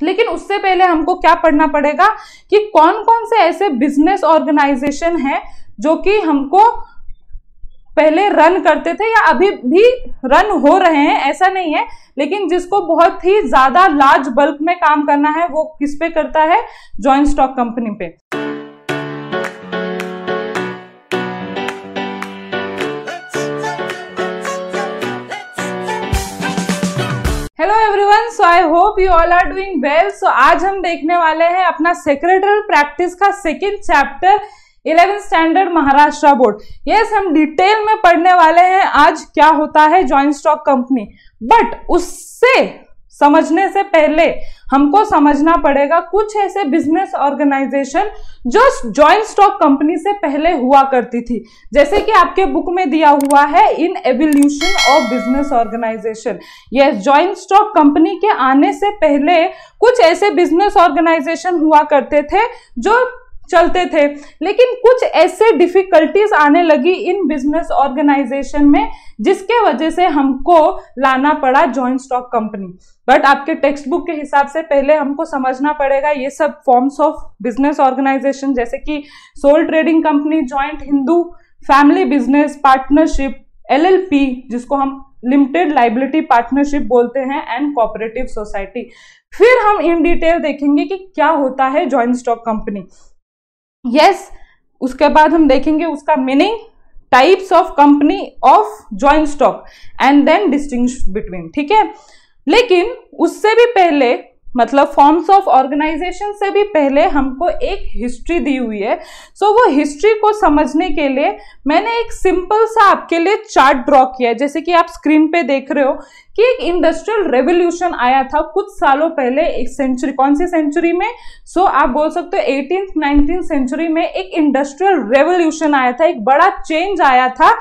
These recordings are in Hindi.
लेकिन उससे पहले हमको क्या पढ़ना पड़ेगा कि कौन कौन से ऐसे बिजनेस ऑर्गेनाइजेशन हैं जो कि हमको पहले रन करते थे या अभी भी रन हो रहे हैं, ऐसा नहीं है, लेकिन जिसको बहुत ही ज्यादा लार्ज बल्क में काम करना है वो किस पे करता है, जॉइंट स्टॉक कंपनी पे। Hello everyone, so I hope you all are doing well. So आज हम देखने वाले हैं अपना सेक्रेटरियल प्रैक्टिस का second chapter 11th standard Maharashtra board. Yes, हम डिटेल में पढ़ने वाले हैं आज क्या होता है जॉइंट स्टॉक कंपनी। बट उससे समझने से पहले हमको समझना पड़ेगा कुछ ऐसे बिजनेस ऑर्गेनाइजेशन जो जॉइंट स्टॉक कंपनी से पहले हुआ करती थी, जैसे कि आपके बुक में दिया हुआ है in evolution of business organisation. Yes, joint stock company के आने से पहले कुछ ऐसे बिजनेस ऑर्गेनाइजेशन हुआ करते थे जो चलते थे, लेकिन कुछ ऐसे डिफिकल्टीज आने लगी इन बिजनेस ऑर्गेनाइजेशन में जिसके वजह से हमको लाना पड़ा जॉइंट स्टॉक कंपनी। बट आपके टेक्स्ट बुक के हिसाब से पहले हमको समझना पड़ेगा ये सब फॉर्म्स ऑफ बिजनेस ऑर्गेनाइजेशन, जैसे कि sole trading company, joint Hindu, family business, partnership, LLP जिसको हम लिमिटेड लाइबिलिटी पार्टनरशिप बोलते हैं, एंड कोऑपरेटिव सोसाइटी। फिर हम इन डिटेल देखेंगे कि क्या होता है जॉइंट स्टॉक कंपनी। यस, उसके बाद हम देखेंगे उसका meaning, types of company of joint stock and then distinguish between. ठीक है, लेकिन उससे भी पहले मतलब फॉर्म्स ऑफ ऑर्गेनाइजेशन से भी पहले हमको एक हिस्ट्री दी हुई है। सो वो हिस्ट्री को समझने के लिए मैंने एक सिंपल सा आपके लिए चार्ट ड्रॉ किया है, जैसे कि आप स्क्रीन पे देख रहे हो कि एक इंडस्ट्रियल रेवोल्यूशन आया था कुछ सालों पहले, एक सेंचुरी, कौन सी सेंचुरी में, सो आप बोल सकते हो 18th 19th सेंचुरी में एक इंडस्ट्रियल रेवोल्यूशन आया था, एक बड़ा चेंज आया था,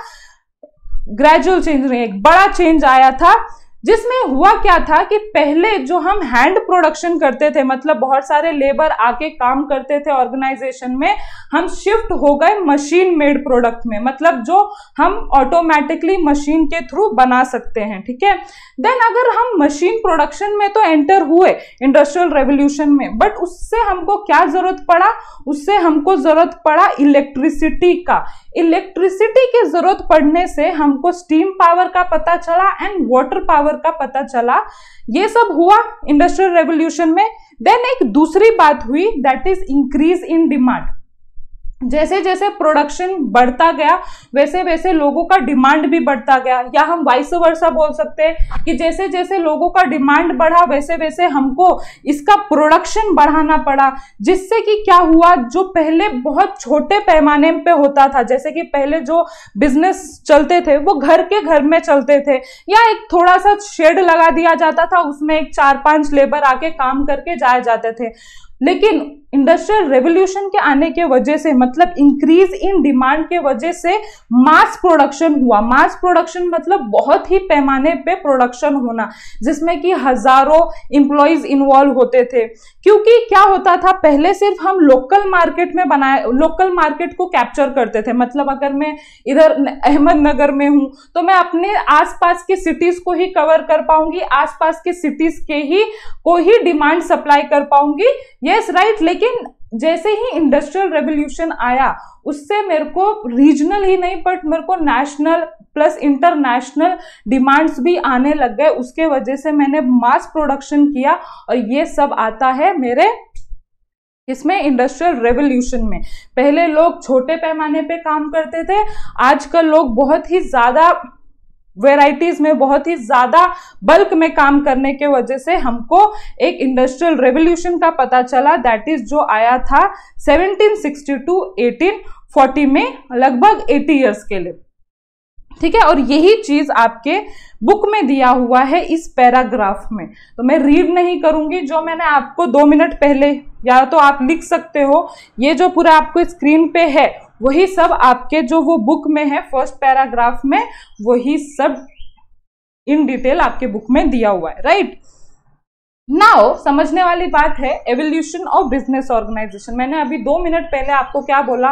ग्रेजुअल चेंज नहीं, एक बड़ा चेंज आया था, जिसमें हुआ क्या था कि पहले जो हम हैंड प्रोडक्शन करते थे, मतलब बहुत सारे लेबर आके काम करते थे ऑर्गेनाइजेशन में, हम शिफ्ट हो गए मशीन मेड प्रोडक्ट में, मतलब जो हम ऑटोमेटिकली मशीन के थ्रू बना सकते हैं। ठीक है, देन अगर हम मशीन प्रोडक्शन में तो एंटर हुए इंडस्ट्रियल रेवोल्यूशन में, बट उससे हमको क्या जरूरत पड़ा, उससे हमको जरूरत पड़ा इलेक्ट्रिसिटी का। इलेक्ट्रिसिटी की जरूरत पड़ने से हमको स्टीम पावर का पता चला एंड वाटर पावर का पता चला। ये सब हुआ इंडस्ट्रियल रेवोल्यूशन में। देन एक दूसरी बात हुई, that is increase in demand. जैसे जैसे प्रोडक्शन बढ़ता गया वैसे वैसे लोगों का डिमांड भी बढ़ता गया, या हम वाइस वर्सा बोल सकते हैं कि जैसे जैसे लोगों का डिमांड बढ़ा वैसे वैसे हमको इसका प्रोडक्शन बढ़ाना पड़ा, जिससे कि क्या हुआ, जो पहले बहुत छोटे पैमाने पे होता था, जैसे कि पहले जो बिजनेस चलते थे वो घर के घर में चलते थे, या एक थोड़ा सा शेड लगा दिया जाता था, उसमें एक 4-5 लेबर आके काम करके जाए जाते थे। लेकिन इंडस्ट्रियल रेवोल्यूशन के आने के वजह से, मतलब इंक्रीज इन डिमांड के वजह से मास प्रोडक्शन हुआ। मास प्रोडक्शन मतलब बहुत ही पैमाने पे प्रोडक्शन होना, जिसमें कि हजारों एम्प्लॉइज इन्वॉल्व होते थे। क्योंकि क्या होता था, पहले सिर्फ हम लोकल मार्केट में बनाए, लोकल मार्केट को कैप्चर करते थे, मतलब अगर मैं इधर अहमदनगर में हूं तो मैं अपने आसपास के सिटीज को ही कवर कर पाऊंगी, आसपास के सिटीज के ही को ही डिमांड सप्लाई कर पाऊंगी। यस राइट, लेकिन जैसे ही इंडस्ट्रियल रेवोल्यूशन आया उससे मेरे को रीजनल ही नहीं बट मेरे को नेशनल प्लस इंटरनेशनल डिमांड्स भी आने लग गए। उसके वजह से मैंने मास प्रोडक्शन किया, और ये सब आता है मेरे इसमें इंडस्ट्रियल रेवोल्यूशन में। पहले लोग छोटे पैमाने पे काम करते थे, आजकल लोग बहुत ही ज्यादा वेराइटीज में, बहुत ही ज्यादा बल्क में काम करने के वजह से हमको एक इंडस्ट्रियल रेवोल्यूशन का पता चला, दैट इज जो आया था 1760 to 1840 में, लगभग 80 इयर्स के लिए। ठीक है, और यही चीज आपके बुक में दिया हुआ है इस पैराग्राफ में, तो मैं रीड नहीं करूंगी, जो मैंने आपको 2 मिनट पहले, या तो आप लिख सकते हो, ये जो पूरा आपको स्क्रीन पे है वही सब आपके जो वो बुक में है फर्स्ट पैराग्राफ में, वही सब इन डिटेल आपके बुक में दिया हुआ है। राइट, नाउ समझने वाली बात है एवोल्यूशन ऑफ बिजनेस ऑर्गेनाइजेशन। मैंने अभी 2 मिनट पहले आपको क्या बोला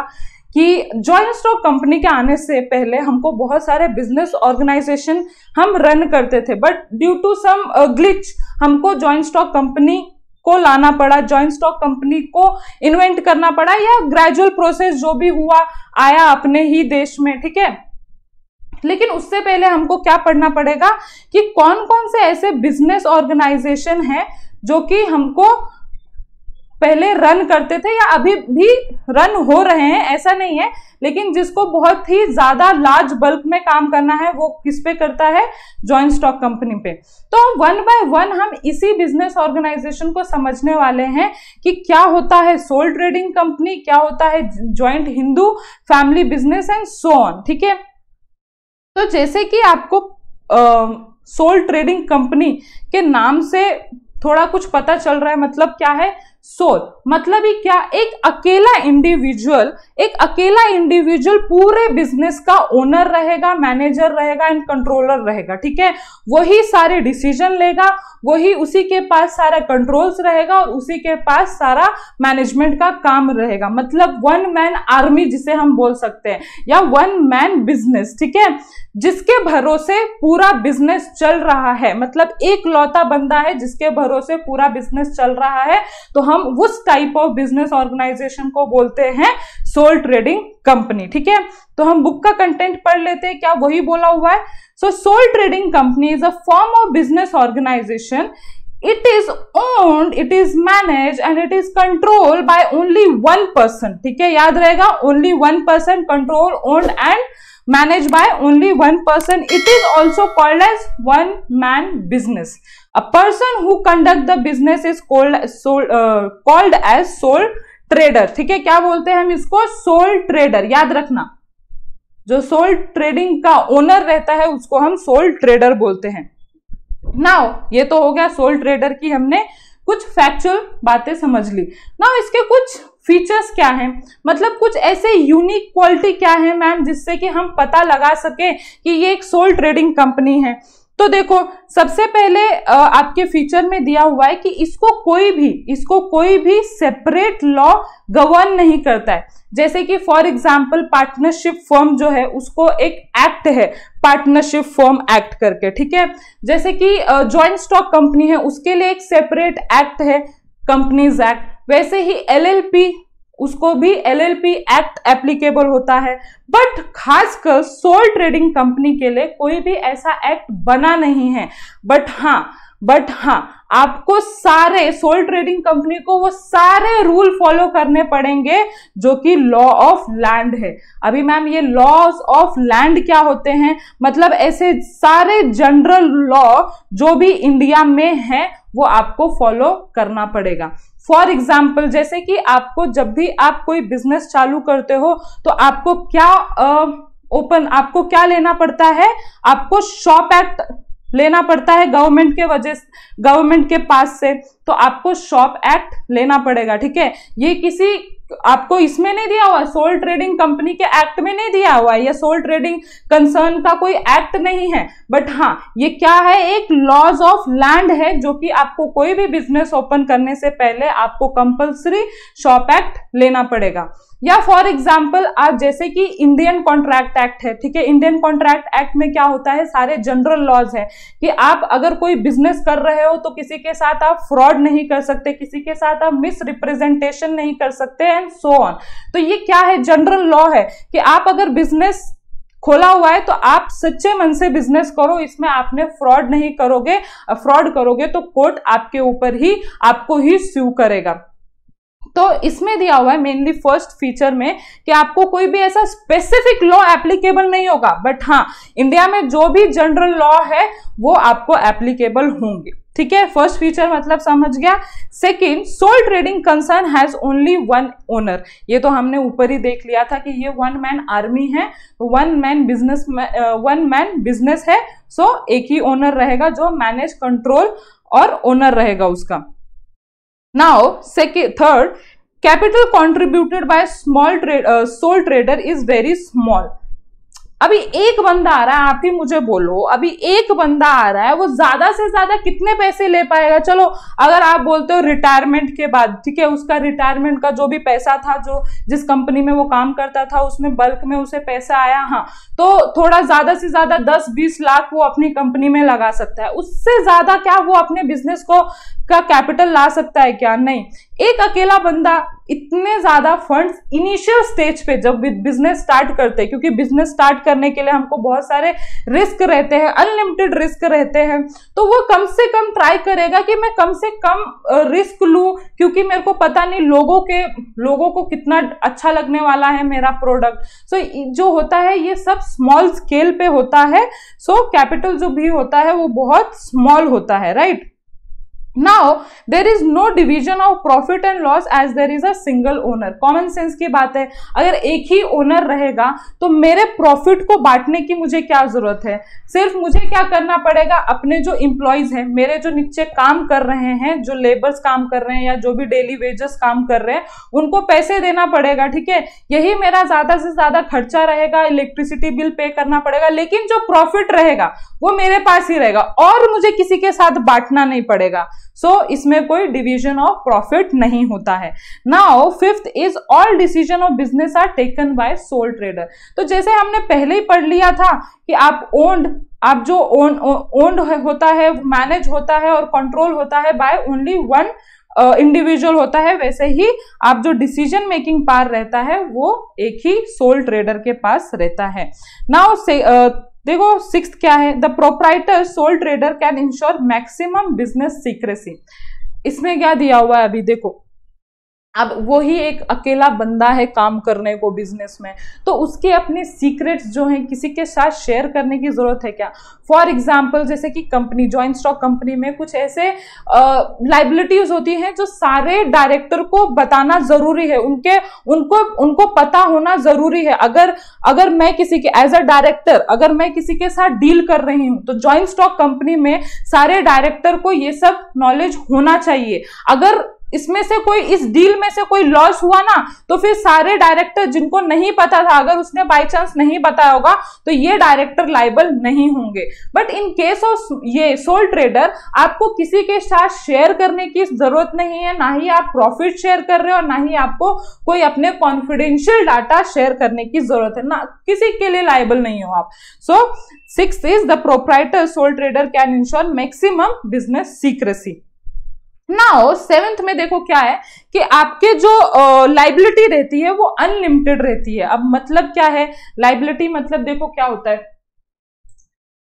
कि जॉइंट स्टॉक कंपनी के आने से पहले हमको बहुत सारे बिजनेस ऑर्गेनाइजेशन हम रन करते थे, but due to some glitch हमको जॉइंट स्टॉक कंपनी को लाना पड़ा, जॉइंट स्टॉक कंपनी को इन्वेंट करना पड़ा, या ग्रेजुअल प्रोसेस जो भी हुआ आया अपने ही देश में, ठीक है। लेकिन उससे पहले हमको क्या पढ़ना पड़ेगा कि कौन कौन से ऐसे बिजनेस ऑर्गेनाइजेशन हैं जो कि हमको पहले रन करते थे या अभी भी रन हो रहे हैं, ऐसा नहीं है, लेकिन जिसको बहुत ही ज्यादा लार्ज बल्क में काम करना है वो किस पे करता है, जॉइंट स्टॉक कंपनी पे। तो वन बाय वन हम इसी बिजनेस ऑर्गेनाइजेशन को समझने वाले हैं कि क्या होता है सोल ट्रेडिंग कंपनी, क्या होता है joint Hindu family business and so on, ठीक है। तो जैसे कि आपको सोल ट्रेडिंग कंपनी के नाम से थोड़ा कुछ पता चल रहा है, मतलब क्या है सोल, मतलब ही क्या, एक अकेला इंडिविजुअल पूरे बिजनेस का ओनर रहेगा, मैनेजर रहेगा एंड कंट्रोलर रहेगा, ठीक है। वही सारे डिसीजन लेगा, वही उसी के पास सारा कंट्रोल्स रहेगा और उसी के पास सारा मैनेजमेंट का काम रहेगा, मतलब वन मैन आर्मी जिसे हम बोल सकते हैं, या वन मैन बिजनेस, ठीक है, जिसके भरोसे पूरा बिजनेस चल रहा है, मतलब एक लौता बंदा है जिसके भरोसे पूरा बिजनेस चल रहा है। तो हम उस टाइप ऑफ बिजनेस ऑर्गेनाइजेशन को बोलते हैं सोल ट्रेडिंग कंपनी, ठीक है। तो हम बुक का कंटेंट पढ़ लेते हैं, क्या वही बोला हुआ है। So sole trading company is a form of business organisation, it is owned, it is managed and it is controlled by only one person, ठीक है, याद रहेगा, only one person, control, owned and managed by only one person. It is also called as one man business. A person who conduct the business is called as sole trader, ठीक है। क्या बोलते हैं हम इसको, सोल ट्रेडर, याद रखना, जो सोल ट्रेडिंग का ओनर रहता है उसको हम सोल ट्रेडर बोलते हैं। नाउ ये तो हो गया सोल ट्रेडर की, हमने कुछ फैक्चुअल बातें समझ ली। नाउ इसके कुछ फीचर्स क्या हैं, मतलब कुछ ऐसे यूनिक क्वालिटी क्या है मैम जिससे कि हम पता लगा सके कि ये एक सोल ट्रेडिंग कंपनी है। तो देखो, सबसे पहले आपके फीचर में दिया हुआ है कि इसको कोई भी सेपरेट लॉ गवर्न नहीं करता है। जैसे कि फॉर एग्जांपल पार्टनरशिप फर्म जो है उसको एक एक्ट है, पार्टनरशिप फर्म एक्ट करके, ठीक है। जैसे कि जॉइंट स्टॉक कंपनी है उसके लिए एक सेपरेट एक्ट है, कंपनीज एक्ट। वैसे ही एलएलपी, उसको भी एलएलपी एक्ट एप्लीकेबल होता है। बट खासकर सोल ट्रेडिंग कंपनी के लिए कोई भी ऐसा एक्ट बना नहीं है। बट हाँ आपको सारे सोल ट्रेडिंग कंपनी को वो सारे रूल फॉलो करने पड़ेंगे जो कि लॉ ऑफ लैंड है। अभी मैम ये लॉज ऑफ लैंड क्या होते हैं, मतलब ऐसे सारे जनरल लॉ जो भी इंडिया में है वो आपको फॉलो करना पड़ेगा। फॉर एग्जाम्पल, जैसे कि आपको जब भी आप कोई बिजनेस चालू करते हो तो आपको क्या लेना पड़ता है, आपको शॉप एक्ट लेना पड़ता है गवर्नमेंट के पास से, तो आपको शॉप एक्ट लेना पड़ेगा, ठीक है। ये आपको इसमें नहीं दिया हुआ, सोल ट्रेडिंग कंपनी के एक्ट में नहीं दिया हुआ है, या सोल ट्रेडिंग कंसर्न का कोई एक्ट नहीं है। बट हाँ, ये क्या है, एक लॉज ऑफ लैंड है जो कि आपको कोई भी बिजनेस ओपन करने से पहले आपको कंपल्सरी शॉप एक्ट लेना पड़ेगा। या फॉर एग्जाम्पल आप जैसे कि इंडियन कॉन्ट्रैक्ट एक्ट है, ठीक है। इंडियन कॉन्ट्रैक्ट एक्ट में क्या होता है, सारे जनरल लॉज है कि आप अगर कोई बिजनेस कर रहे हो तो किसी के साथ आप फ्रॉड नहीं कर सकते, किसी के साथ आप मिस रिप्रेजेंटेशन नहीं कर सकते एंड सो ऑन। तो ये क्या है, जनरल लॉ है कि आप अगर बिजनेस खोला हुआ है तो आप सच्चे मन से बिजनेस करो, इसमें आपने फ्रॉड नहीं करोगे, फ्रॉड करोगे तो कोर्ट आपके ऊपर ही आपको ही स्यू करेगा। तो इसमें दिया हुआ है मेनली फर्स्ट फीचर में कि आपको कोई भी ऐसा स्पेसिफिक लॉ एप्लीकेबल नहीं होगा, बट हाँ इंडिया में जो भी जनरल लॉ है वो आपको एप्लीकेबल होंगे, ठीक है। फर्स्ट फीचर मतलब समझ गया। Second, sole trading concern has only one owner. ये तो हमने ऊपर ही देख लिया था कि ये वन मैन आर्मी है, वन मैन बिजनेस है। सो एक ही ओनर रहेगा जो मैनेज, कंट्रोल और ओनर रहेगा उसका। Now, third, capital contributed by sole trader is very small. अभी एक बंदा आ रहा है, आप ही मुझे बोलो, अभी एक बंदा आ रहा है, वो ज्यादा से ज्यादा कितने पैसे ले पाएगा? चलो अगर आप बोलते हो रिटायरमेंट के बाद, ठीक है, उसका रिटायरमेंट का जो भी पैसा था, जो जिस कंपनी में वो काम करता था उसमें बल्क में उसे पैसा आया, हाँ, तो थोड़ा ज्यादा से ज्यादा 10-20 लाख वो अपनी कंपनी में लगा सकता है। उससे ज्यादा क्या वो अपने बिजनेस को का कैपिटल ला सकता है क्या? नहीं। एक अकेला बंदा इतने ज्यादा फंड्स इनिशियल स्टेज पे जब बिजनेस स्टार्ट करते हैं, क्योंकि बिजनेस स्टार्ट करने के लिए हमको बहुत सारे रिस्क रहते हैं, अनलिमिटेड रिस्क रहते हैं, तो वो कम से कम ट्राई करेगा कि मैं कम से कम रिस्क लूं, क्योंकि मेरे को पता नहीं लोगों को कितना अच्छा लगने वाला है मेरा प्रोडक्ट। सो जो होता है ये सब स्मॉल स्केल पे होता है। सो कैपिटल जो भी होता है वो बहुत स्मॉल होता है, right. Now there is no division of profit and loss as there is a single owner। Common sense की बात है, अगर एक ही ओनर रहेगा तो मेरे प्रॉफिट को बांटने की मुझे क्या जरूरत है? सिर्फ मुझे क्या करना पड़ेगा, अपने जो एम्प्लॉयज हैं, मेरे जो नीचे काम कर रहे हैं, जो लेबर्स काम कर रहे हैं या जो भी डेली वेजेस काम कर रहे हैं, उनको पैसे देना पड़ेगा, ठीक है। यही मेरा ज्यादा से ज्यादा खर्चा रहेगा, इलेक्ट्रिसिटी बिल पे करना पड़ेगा, लेकिन जो प्रॉफिट रहेगा वो मेरे पास ही रहेगा और मुझे किसी के साथ बांटना नहीं पड़ेगा। सो इसमें कोई डिवीजन ऑफ प्रॉफिट नहीं होता है। Now fifth is all decision of business are taken by sole trader. तो जैसे हमने पहले ही पढ़ लिया था कि आप जो ओन्ड होता है, मैनेज होता है और कंट्रोल होता है बाय ओनली वन इंडिविजुअल होता है, वैसे ही आप जो डिसीजन मेकिंग पावर रहता है वो एक ही सोल ट्रेडर के पास रहता है। नाउ देखो सिक्स्थ क्या है, the proprietor sole trader can ensure maximum business secrecy. इसमें क्या दिया हुआ है अभी देखो, अब वो ही एक अकेला बंदा है काम करने को बिजनेस में, तो उसके अपने सीक्रेट्स जो हैं किसी के साथ शेयर करने की जरूरत है क्या? फॉर एग्जाम्पल जैसे कि कंपनी, जॉइंट स्टॉक कंपनी में कुछ ऐसे लाइबिलिटीज होती हैं जो सारे डायरेक्टर को बताना जरूरी है, उनको पता होना जरूरी है। अगर मैं किसी के एज अ डायरेक्टर अगर मैं किसी के साथ डील कर रही हूं तो जॉइंट स्टॉक कंपनी में सारे डायरेक्टर को ये सब नॉलेज होना चाहिए। अगर इसमें से कोई, इस डील में से कोई लॉस हुआ ना, तो फिर सारे डायरेक्टर जिनको नहीं पता था, अगर उसने बाय चांस नहीं बताया होगा तो ये डायरेक्टर लायबल नहीं होंगे। बट इन केस ऑफ ये सोल ट्रेडर, आपको किसी के साथ शेयर करने की जरूरत नहीं है, ना ही आप प्रॉफिट शेयर कर रहे हो, ना ही आपको कोई अपने कॉन्फिडेंशियल डाटा शेयर करने की जरूरत है, ना किसी के लिए लायबल नहीं हो आप। So sixth is the proprietor sole trader can ensure maximum business secrecy. Now seventh में देखो क्या है कि आपके जो लाइबिलिटी रहती है वो अनलिमिटेड रहती है। अब मतलब क्या है लाइबिलिटी? मतलब देखो क्या होता है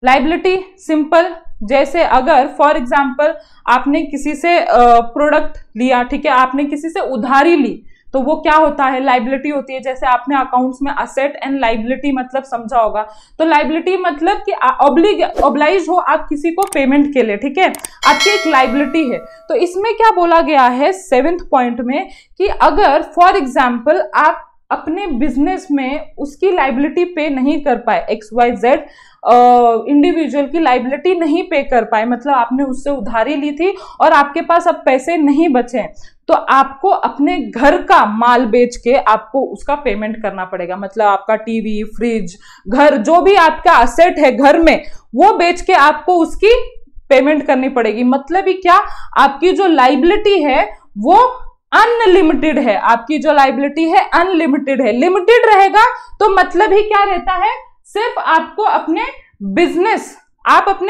लाइबिलिटी, सिंपल, जैसे अगर फॉर एग्जांपल आपने किसी से प्रोडक्ट लिया, ठीक है, आपने किसी से उधारी ली, तो वो क्या होता है, लाइबिलिटी होती है। जैसे आपने अकाउंट्स में असेट एंड लाइबिलिटी मतलब समझा होगा, तो लाइबिलिटी मतलब कि ऑब्लाइज हो आप किसी को पेमेंट के लिए, ठीक है, आपकी एक लाइबिलिटी है। तो इसमें क्या बोला गया है सेवेंथ पॉइंट में कि अगर फॉर एग्जाम्पल आप अपने बिजनेस में उसकी लाइबिलिटी पे नहीं कर पाए, XYZ इंडिविजुअल की लाइबिलिटी नहीं पे कर पाए, मतलब आपने उससे उधारी ली थी और आपके पास अब पैसे नहीं बचे, तो आपको अपने घर का माल बेच के आपको उसका पेमेंट करना पड़ेगा। मतलब आपका टीवी, फ्रिज, घर, जो भी आपका असेट है घर में, वो बेच के आपको उसकी पेमेंट करनी पड़ेगी। मतलब ही क्या, आपकी जो लाइबिलिटी है वो अनलिमिटेड है, आपकी जो लाइबिलिटी है अनलिमिटेड है। लिमिटेड रहेगा तो मतलब ही क्या रहता है, सिर्फ आपको अपने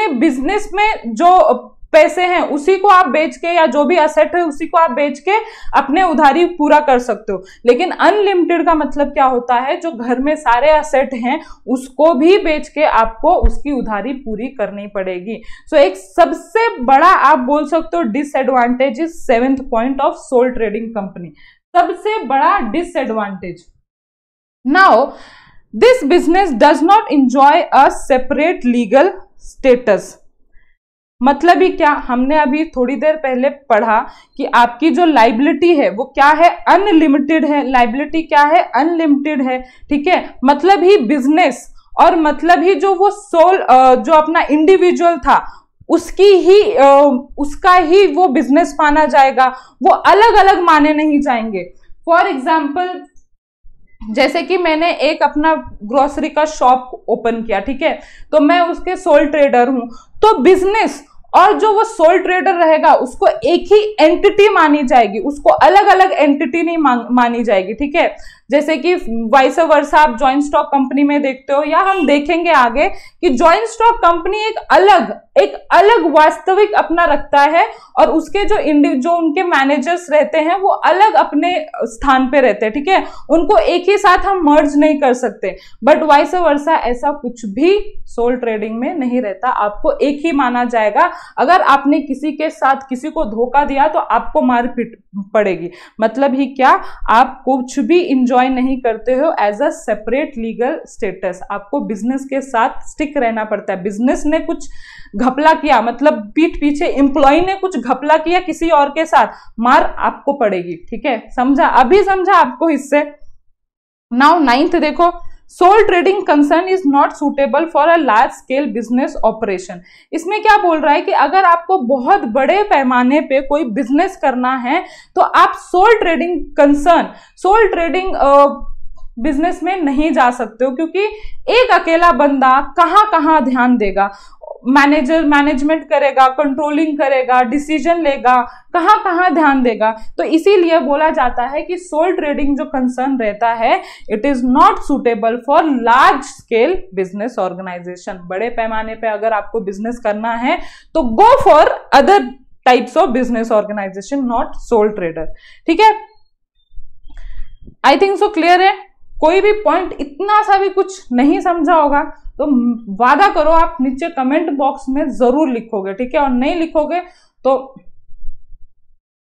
बिजनेस में जो पैसे हैं उसी को आप बेच के, या जो भी असेट है उसी को आप बेच के अपने उधारी पूरा कर सकते हो। लेकिन अनलिमिटेड का मतलब क्या होता है, जो घर में सारे असेट हैं उसको भी बेच के आपको उसकी उधारी पूरी करनी पड़ेगी। सो एक सबसे बड़ा आप बोल सकते हो disadvantage is seventh point of sole trading company, सबसे बड़ा disadvantage. Now this business does not enjoy a separate legal status. मतलब ही क्या, हमने अभी थोड़ी देर पहले पढ़ा कि आपकी जो लाइबिलिटी है वो क्या है, अनलिमिटेड है। लाइबिलिटी क्या है, अनलिमिटेड है, ठीक है। मतलब ही बिजनेस और मतलब ही जो वो सोल जो अपना इंडिविजुअल था उसका ही वो बिजनेस माना जाएगा, वो अलग अलग माने नहीं जाएंगे। फॉर एग्जाम्पल जैसे कि मैंने एक अपना ग्रोसरी का शॉप ओपन किया, ठीक है, तो मैं उसके सोल ट्रेडर हूं, तो बिजनेस और जो वो सोल ट्रेडर रहेगा उसको एक ही एंटिटी मानी जाएगी, उसको अलग अलग एंटिटी नहीं मानी जाएगी, ठीक है। जैसे कि वाइस वर्सा आप जॉइंट स्टॉक कंपनी में देखते हो, या हम देखेंगे आगे कि जॉइंट स्टॉक कंपनी एक अलग वास्तविक अपना रखता है, और उसके जो उनके मैनेजर्स रहते हैं वो अलग अपने स्थान पे रहते हैं, ठीक है, उनको एक ही साथ हम मर्ज नहीं कर सकते। बट वाइस वर्सा ऐसा कुछ भी सोल ट्रेडिंग में नहीं रहता, आपको एक ही माना जाएगा। अगर आपने किसी के साथ किसी को धोखा दिया तो आपको मारपीट पड़ेगी। मतलब ही क्या, आप कुछ भी इंजॉय नहीं करते हो as a separate legal status, आपको बिजनेस के साथ स्टिक रहना पड़ता है। बिजनेस ने कुछ घपला किया, मतलब पीठ पीछे एम्प्लॉय ने कुछ घपला किया किसी और के साथ, मार आपको पड़ेगी, ठीक है। समझा? अभी समझा आपको इससे? नाउ 9th देखो, sole trading concern is not suitable for a large scale business operation. इसमें क्या बोल रहा है कि अगर आपको बहुत बड़े पैमाने पे कोई बिजनेस करना है तो आप सोल ट्रेडिंग बिजनेस में नहीं जा सकते हो, क्योंकि एक अकेला बंदा कहां ध्यान देगा, मैनेजमेंट करेगा, कंट्रोलिंग करेगा, डिसीजन लेगा, कहां ध्यान देगा। तो इसीलिए बोला जाता है कि सोल ट्रेडिंग जो कंसर्न रहता है, it is not suitable for large scale business organisation. बड़े पैमाने पे अगर आपको बिजनेस करना है तो go for other types of business organisation, not sole trader, ठीक है। आई थिंक सो क्लियर है। कोई भी पॉइंट इतना सा भी कुछ नहीं समझा होगा तो वादा करो आप नीचे कमेंट बॉक्स में जरूर लिखोगे, ठीक है, और नहीं लिखोगे तो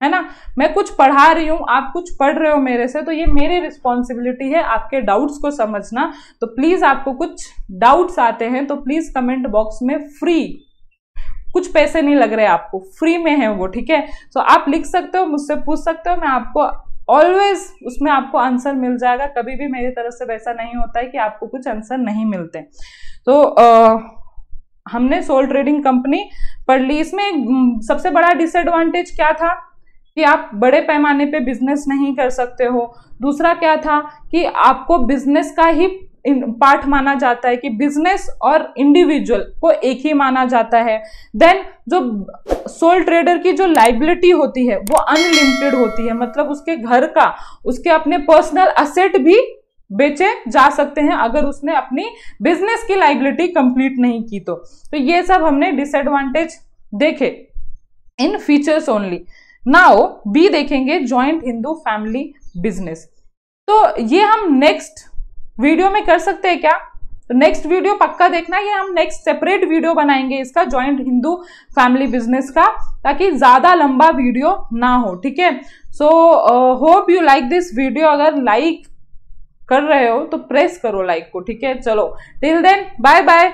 है ना, मैं कुछ पढ़ा रही हूं, आप कुछ पढ़ रहे हो मेरे से, तो ये मेरी रिस्पॉन्सिबिलिटी है आपके डाउट्स को समझना। तो प्लीज आपको कुछ डाउट्स आते हैं तो प्लीज कमेंट बॉक्स में, फ्री, कुछ पैसे नहीं लग रहे आपको, फ्री में है वो, ठीक है। तो आप लिख सकते हो, मुझसे पूछ सकते हो, मैं आपको ऑलवेज उसमें आपको आंसर मिल जाएगा। कभी भी मेरी तरफ से वैसा नहीं होता है कि आपको कुछ आंसर नहीं मिलते। तो हमने सोल ट्रेडिंग कंपनी पढ़ ली। इसमें सबसे बड़ा डिसएडवांटेज क्या था कि आप बड़े पैमाने पे बिजनेस नहीं कर सकते हो। दूसरा क्या था कि आपको बिजनेस का ही पार्ट माना जाता है, कि बिजनेस और इंडिविजुअल को एक ही माना जाता है। देन जो सोल ट्रेडर की जो लाइबिलिटी होती है वो अनलिमिटेड होती है, मतलब उसके घर का, उसके अपने पर्सनल असेट भी बेचे जा सकते हैं अगर उसने अपनी बिजनेस की लाइबिलिटी कंप्लीट नहीं की तो ये सब हमने डिसएडवांटेज देखे इन फीचर्स ओनली। नाउ बी देखेंगे, जॉइंट हिंदू फैमिली बिजनेस। तो ये हम नेक्स्ट वीडियो में कर सकते हैं क्या? तो नेक्स्ट वीडियो पक्का देखना, ये हम नेक्स्ट सेपरेट वीडियो बनाएंगे इसका, जॉइंट हिंदू फैमिली बिजनेस का, ताकि ज्यादा लंबा वीडियो ना हो, ठीक है। So hope you like this video. अगर लाइक कर रहे हो तो प्रेस करो लाइक को, ठीक है। चलो टिल देन बाय बाय।